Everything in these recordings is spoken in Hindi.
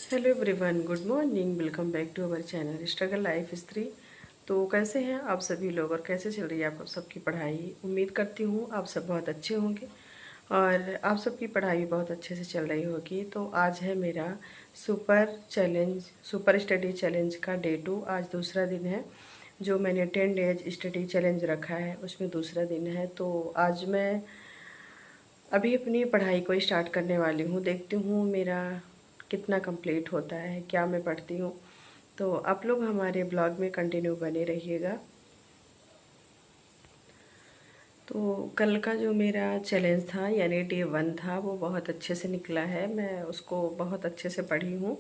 Hello everyone, good morning. Welcome back to our channel struggle life स्त्री। तो कैसे हैं आप सभी लोग और कैसे चल रही है आप सबकी पढ़ाई। उम्मीद करती हूँ आप सब बहुत अच्छे होंगे और आप सबकी पढ़ाई बहुत अच्छे से चल रही होगी। तो आज है मेरा सुपर स्टडी चैलेंज का डे 2। आज दूसरा दिन है जो मैंने 10 डेज स्टडी चैलेंज रखा है, उसमें दूसरा दिन है। तो आज मैं अभी अपनी पढ़ाई को स्टार्ट करने वाली हूँ। देखती हूँ मेरा कितना कंप्लीट होता है, क्या मैं पढ़ती हूँ। तो आप लोग हमारे ब्लॉग में कंटिन्यू बने रहिएगा। तो कल का जो मेरा चैलेंज था यानी डे 1 था, वो बहुत अच्छे से निकला है। मैं उसको बहुत अच्छे से पढ़ी हूँ।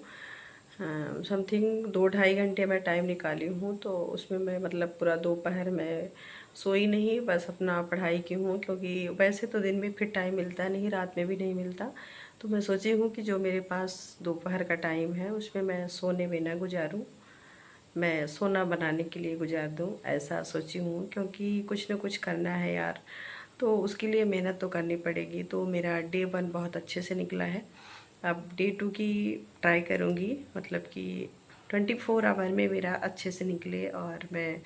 समथिंग 2-2.5 घंटे मैं टाइम निकाली हूँ। तो उसमें मैं मतलब पूरा दोपहर में सोई नहीं, बस अपना पढ़ाई की हूँ। क्योंकि वैसे तो दिन में फिर टाइम मिलता नहीं, रात में भी नहीं मिलता। तो मैं सोची हूँ कि जो मेरे पास दोपहर का टाइम है उसमें मैं सोने में ना गुजारूँ, मैं सोना बनाने के लिए गुजार दूँ, ऐसा सोची हूँ। क्योंकि कुछ ना कुछ करना है यार, तो उसके लिए मेहनत तो करनी पड़ेगी। तो मेरा डे 1 बहुत अच्छे से निकला है। अब डे 2 की ट्राई करूँगी, मतलब कि 24 आवर में मेरा अच्छे से निकले और मैं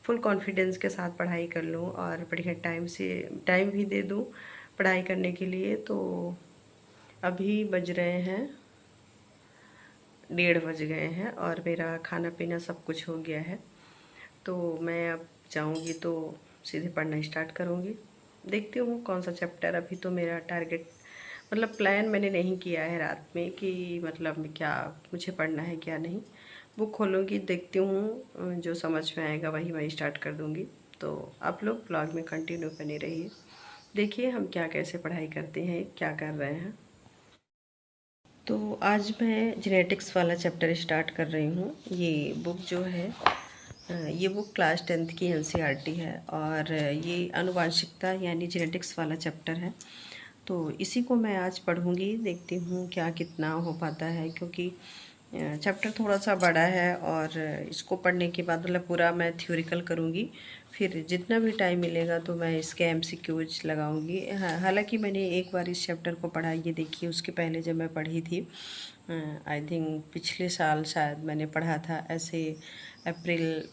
फुल कॉन्फिडेंस के साथ पढ़ाई कर लूँ और बढ़िया टाइम भी दे दूँ पढ़ाई करने के लिए। तो अभी बज रहे हैं 1:30 बज गए हैं और मेरा खाना पीना सब कुछ हो गया है। तो मैं अब जाऊंगी तो सीधे पढ़ना स्टार्ट करूंगी। देखती हूँ कौन सा चैप्टर। अभी तो मेरा टारगेट मतलब प्लान मैंने नहीं किया है रात में कि मतलब क्या मुझे पढ़ना है क्या नहीं। बुक खोलूँगी, देखती हूँ, जो समझ में आएगा वही मैं स्टार्ट कर दूँगी। तो आप लोग ब्लॉग में कंटिन्यू बने रहिए, देखिए हम क्या कैसे पढ़ाई करते हैं, क्या कर रहे हैं। तो आज मैं जेनेटिक्स वाला चैप्टर स्टार्ट कर रही हूँ। ये बुक जो है, ये बुक क्लास 10th की एनसीईआरटी है और ये आनुवांशिकता यानी जेनेटिक्स वाला चैप्टर है। तो इसी को मैं आज पढ़ूँगी, देखती हूँ क्या कितना हो पाता है। क्योंकि चैप्टर थोड़ा सा बड़ा है और इसको पढ़ने के बाद मतलब पूरा मैं थ्योरिकल करूँगी। फिर जितना भी टाइम मिलेगा तो मैं इसके एमसीक्यूज लगाऊंगी। हालांकि मैंने एक बार इस चैप्टर को पढ़ा, ये देखिए उसके पहले जब मैं पढ़ी थी, आई थिंक पिछले साल शायद मैंने पढ़ा था ऐसे अप्रैल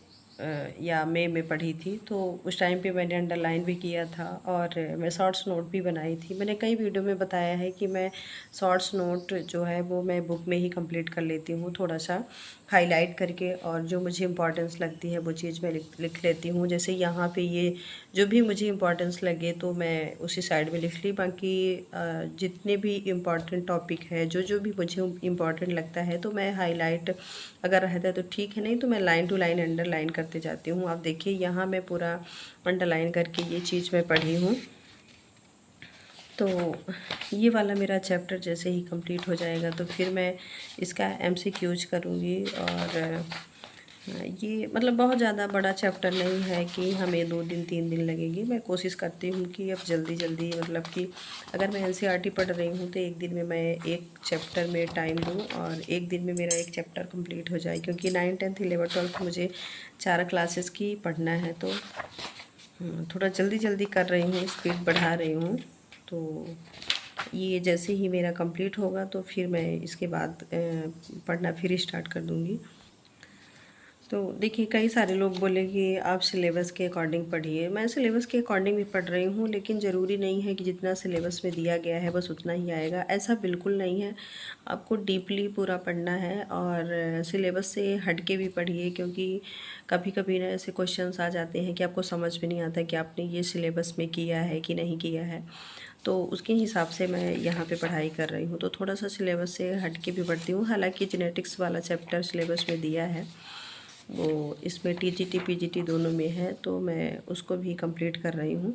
या मई में पढ़ी थी। तो उस टाइम पे मैंने अंडरलाइन भी किया था और मैं शॉर्ट्स नोट भी बनाई थी। मैंने कई वीडियो में बताया है कि मैं शॉर्ट्स नोट जो है वो मैं बुक में ही कंप्लीट कर लेती हूँ, थोड़ा सा हाईलाइट करके, और जो मुझे इम्पोर्टेंस लगती है वो चीज़ मैं लिख लेती हूँ। जैसे यहाँ पे ये जो भी मुझे इम्पोर्टेंस लगे तो मैं उसी साइड में लिख ली। बाकी जितने भी इम्पोर्टेंट टॉपिक है, जो भी मुझे इम्पोर्टेंट लगता है तो मैं हाईलाइट अगर रहता है तो ठीक है, नहीं तो मैं लाइन टू लाइन अंडरलाइन करते जाती हूँ। आप देखिए यहाँ मैं पूरा अंडरलाइन करके ये चीज़ मैं पढ़ी हूँ। तो ये वाला मेरा चैप्टर जैसे ही कंप्लीट हो जाएगा तो फिर मैं इसका एमसीक्यूज करूँगी। और ये मतलब बहुत ज़्यादा बड़ा चैप्टर नहीं है कि हमें 2 दिन 3 दिन लगेंगे। मैं कोशिश करती हूँ कि अब जल्दी जल्दी, मतलब कि अगर मैं एनसीईआरटी पढ़ रही हूँ तो एक दिन में मैं एक चैप्टर में टाइम दूँ और एक दिन में मेरा एक चैप्टर कंप्लीट हो जाए। क्योंकि 9, 10, 11, 12 मुझे 4 क्लासेस की पढ़ना है। तो थोड़ा जल्दी जल्दी कर रही हूँ, स्पीड बढ़ा रही हूँ। तो ये जैसे ही मेरा कंप्लीट होगा तो फिर मैं इसके बाद पढ़ना फिर स्टार्ट कर दूँगी। तो देखिए कई सारे लोग बोले कि आप सिलेबस के अकॉर्डिंग पढ़िए। मैं सिलेबस के अकॉर्डिंग भी पढ़ रही हूँ, लेकिन ज़रूरी नहीं है कि जितना सिलेबस में दिया गया है बस उतना ही आएगा, ऐसा बिल्कुल नहीं है। आपको डीपली पूरा पढ़ना है और सिलेबस से हट के भी पढ़िए। क्योंकि कभी कभी ना ऐसे क्वेश्चंस आ जाते हैं कि आपको समझ में नहीं आता कि आपने ये सिलेबस में किया है कि नहीं किया है। तो उसके हिसाब से मैं यहाँ पे पढ़ाई कर रही हूँ। तो थोड़ा सा सिलेबस से हट के भी पढ़ती हूँ। हालांकि जेनेटिक्स वाला चैप्टर सिलेबस में दिया है, वो इसमें टीजीटी पीजीटी दोनों में है, तो मैं उसको भी कंप्लीट कर रही हूँ।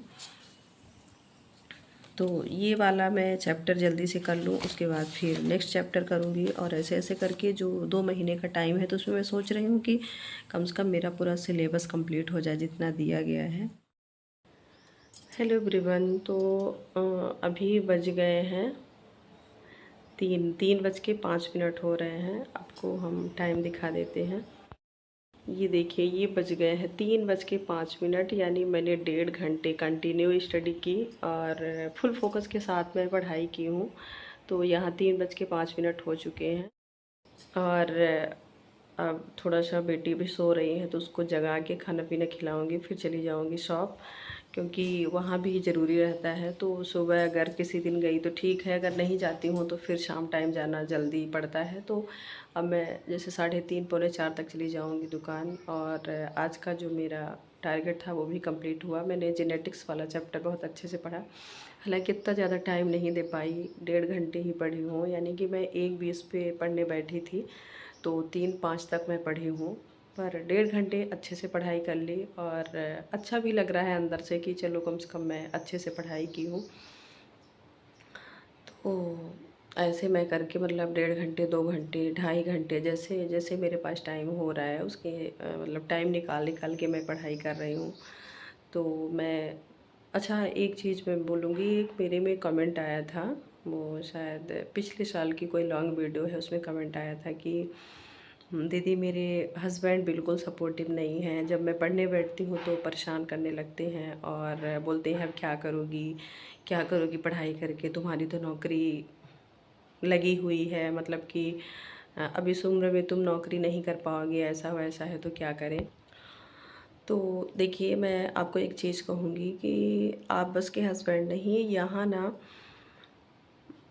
तो ये वाला मैं चैप्टर जल्दी से कर लूँ, उसके बाद फिर नेक्स्ट चैप्टर करूँगी। और ऐसे ऐसे करके जो 2 महीने का टाइम है तो उसमें मैं सोच रही हूँ कि कम से कम मेरा पूरा सिलेबस कंप्लीट हो जाए जितना दिया गया है। हेलो एवरीवन, तो अभी बज गए हैं 3:05 हो रहे हैं। आपको हम टाइम दिखा देते हैं। ये देखिए ये बज गए हैं 3:05, यानी मैंने 1.5 घंटे कंटिन्यू स्टडी की और फुल फोकस के साथ मैं पढ़ाई की हूँ। तो यहाँ 3:05 हो चुके हैं। और अब थोड़ा सा बेटी भी सो रही है तो उसको जगा के खाना पीना खिलाऊंगी, फिर चली जाऊंगी शॉप, क्योंकि वहाँ भी ज़रूरी रहता है। तो सुबह अगर किसी दिन गई तो ठीक है, अगर नहीं जाती हूँ तो फिर शाम टाइम जाना जल्दी पड़ता है। तो अब मैं जैसे 3:30 पौने 4 तक चली जाऊँगी दुकान। और आज का जो मेरा टारगेट था वो भी कंप्लीट हुआ। मैंने जेनेटिक्स वाला चैप्टर बहुत अच्छे से पढ़ा, हालांकि इतना ज़्यादा टाइम नहीं दे पाई, 1.5 घंटे ही पढ़ी हूँ, यानी कि मैं 1:20 पे पढ़ने बैठी थी तो 3:05 तक मैं पढ़ी हूँ। पर 1.5 घंटे अच्छे से पढ़ाई कर ली और अच्छा भी लग रहा है अंदर से कि चलो कम से कम मैं अच्छे से पढ़ाई की हूँ। तो ऐसे मैं करके मतलब 1.5 घंटे 2 घंटे 2.5 घंटे जैसे जैसे मेरे पास टाइम हो रहा है उसके मतलब टाइम निकाल निकाल के मैं पढ़ाई कर रही हूँ। तो मैं अच्छा एक चीज़ मैं बोलूँगी, एक मेरे में कमेंट आया था, वो शायद पिछले साल की कोई लॉन्ग वीडियो है, उसमें कमेंट आया था कि दीदी मेरे हस्बैंड बिल्कुल सपोर्टिव नहीं हैं, जब मैं पढ़ने बैठती हूँ तो परेशान करने लगते हैं और बोलते हैं अब क्या करोगी पढ़ाई करके, तुम्हारी तो नौकरी लगी हुई है, मतलब कि अब इस उम्र में तुम नौकरी नहीं कर पाओगे, ऐसा वैसा है तो क्या करें। तो देखिए मैं आपको एक चीज़ कहूँगी कि आप बस के हस्बैंड नहीं, यहाँ ना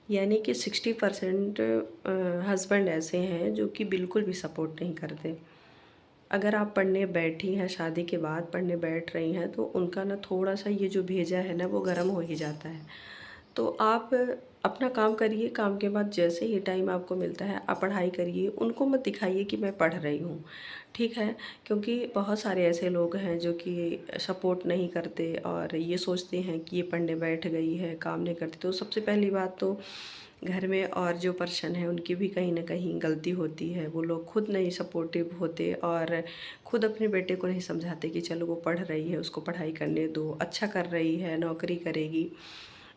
यानी कि 60% हस्बैंड ऐसे हैं जो कि बिल्कुल भी सपोर्ट नहीं करते। अगर आप पढ़ने बैठी हैं, शादी के बाद पढ़ने बैठ रही हैं, तो उनका ना थोड़ा सा ये जो भेजा है ना वो गर्म हो ही जाता है। तो आप अपना काम करिए, काम के बाद जैसे ही टाइम आपको मिलता है आप पढ़ाई करिए, उनको मत दिखाइए कि मैं पढ़ रही हूँ, ठीक है। क्योंकि बहुत सारे ऐसे लोग हैं जो कि सपोर्ट नहीं करते और ये सोचते हैं कि ये पढ़ने बैठ गई है, काम नहीं करती। तो सबसे पहली बात तो घर में और जो पर्सन है उनकी भी कहीं ना कहीं गलती होती है, वो लोग खुद नहीं सपोर्टिव होते और खुद अपने बेटे को नहीं समझाते कि चलो वो पढ़ रही है, उसको पढ़ाई करने दो, अच्छा कर रही है, नौकरी करेगी।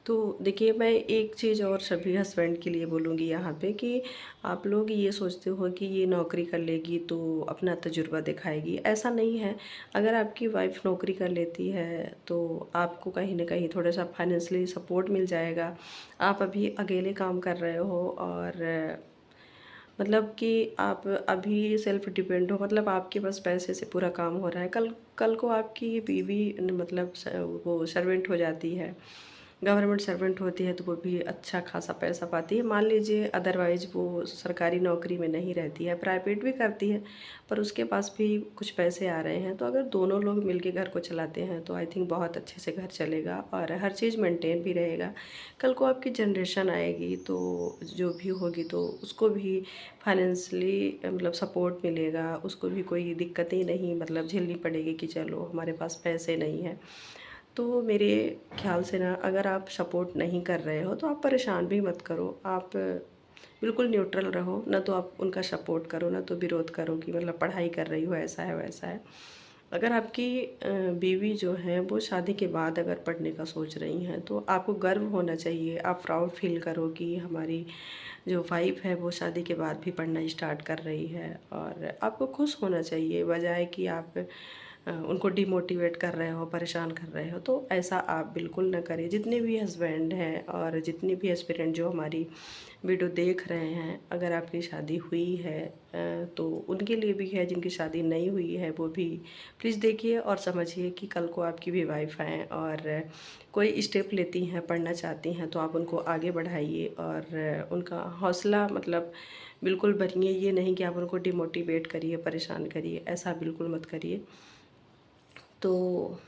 तो देखिए मैं एक चीज़ और सभी हस्बैंड के लिए बोलूँगी यहाँ पे कि आप लोग ये सोचते हो कि ये नौकरी कर लेगी तो अपना तजुर्बा दिखाएगी, ऐसा नहीं है। अगर आपकी वाइफ नौकरी कर लेती है तो आपको कहीं ना कहीं थोड़ा सा फाइनेंशियली सपोर्ट मिल जाएगा। आप अभी अकेले काम कर रहे हो और मतलब कि आप अभी सेल्फ डिपेंड हो, मतलब आपके पास पैसे से पूरा काम हो रहा है। कल कल को आपकी बीवी मतलब वो सर्वेंट हो जाती है, गवर्नमेंट सर्वेंट होती है, तो वो भी अच्छा खासा पैसा पाती है। मान लीजिए अदरवाइज वो सरकारी नौकरी में नहीं रहती है, प्राइवेट भी करती है, पर उसके पास भी कुछ पैसे आ रहे हैं। तो अगर दोनों लोग मिलके घर को चलाते हैं तो आई थिंक बहुत अच्छे से घर चलेगा और हर चीज़ मेंटेन भी रहेगा। कल को आपकी जनरेशन आएगी तो जो भी होगी तो उसको भी फाइनेंशियली मतलब सपोर्ट मिलेगा, उसको भी कोई दिक्कतें नहीं मतलब झेलनी पड़ेगी कि चलो हमारे पास पैसे नहीं हैं। तो मेरे ख्याल से ना अगर आप सपोर्ट नहीं कर रहे हो तो आप परेशान भी मत करो, आप बिल्कुल न्यूट्रल रहो, ना तो आप उनका सपोर्ट करो ना तो विरोध करो कि मतलब पढ़ाई कर रही हो ऐसा है वैसा है। अगर आपकी बीवी जो है वो शादी के बाद अगर पढ़ने का सोच रही हैं तो आपको गर्व होना चाहिए, आप प्राउड फील करो कि हमारी जो वाइफ है वो शादी के बाद भी पढ़ना स्टार्ट कर रही है। और आपको खुश होना चाहिए, बजाय कि आप उनको डिमोटिवेट कर रहे हो, परेशान कर रहे हो। तो ऐसा आप बिल्कुल ना करिए। जितने भी हस्बैंड हैं और जितने भी एस्पिरेंट जो हमारी वीडियो देख रहे हैं, अगर आपकी शादी हुई है तो उनके लिए भी है, जिनकी शादी नहीं हुई है वो भी प्लीज़ देखिए और समझिए कि कल को आपकी भी वाइफ हैं और कोई स्टेप लेती हैं, पढ़ना चाहती हैं, तो आप उनको आगे बढ़ाइए और उनका हौसला मतलब बिल्कुल बनिए। ये नहीं कि आप उनको डिमोटिवेट करिए, परेशान करिए, ऐसा बिल्कुल मत करिए। तो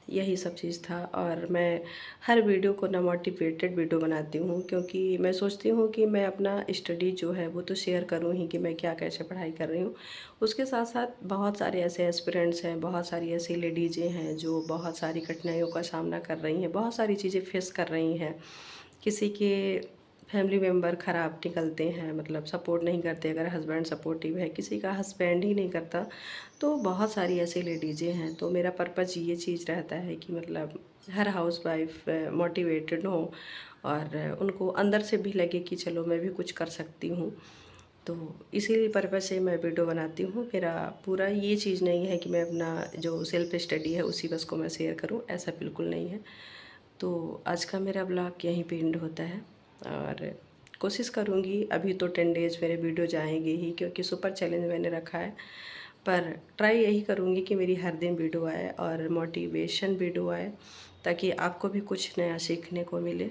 यही सब चीज़ था। और मैं हर वीडियो को ना मोटिवेटेड वीडियो बनाती हूँ, क्योंकि मैं सोचती हूँ कि मैं अपना स्टडी जो है वो तो शेयर करूँ ही कि मैं क्या कैसे पढ़ाई कर रही हूँ। उसके साथ साथ बहुत सारे ऐसे एस्पिरेंट्स हैं, बहुत सारी ऐसी लेडीज़ें हैं जो बहुत सारी कठिनाइयों का सामना कर रही हैं, बहुत सारी चीज़ें फेस कर रही हैं। किसी के फैमिली मेम्बर ख़राब निकलते हैं, मतलब सपोर्ट नहीं करते, अगर हस्बैंड सपोर्टिव है, किसी का हस्बैंड ही नहीं करता। तो बहुत सारी ऐसी लेडीज़ें हैं। तो मेरा पर्पज़ ये चीज़ रहता है कि मतलब हर हाउस वाइफ मोटिवेटेड हो और उनको अंदर से भी लगे कि चलो मैं भी कुछ कर सकती हूँ। तो इसी पर्पज़ से मैं वीडियो बनाती हूँ। मेरा पूरा ये चीज़ नहीं है कि मैं अपना जो सेल्फ स्टडी है उसी बस को मैं शेयर करूँ, ऐसा बिल्कुल नहीं है। तो आज का मेरा ब्लॉग यहीं पे एंड होता है और कोशिश करूँगी। अभी तो 10 डेज़ मेरे वीडियो जाएंगे ही, क्योंकि सुपर चैलेंज मैंने रखा है। पर ट्राई यही करूँगी कि मेरी हर दिन वीडियो आए और मोटिवेशन वीडियो आए, ताकि आपको भी कुछ नया सीखने को मिले।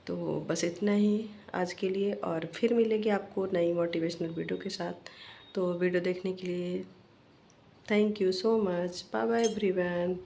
तो बस इतना ही आज के लिए, और फिर मिलेगी आपको नई मोटिवेशनल वीडियो के साथ। तो वीडियो देखने के लिए thank you so much. Bye bye everyone.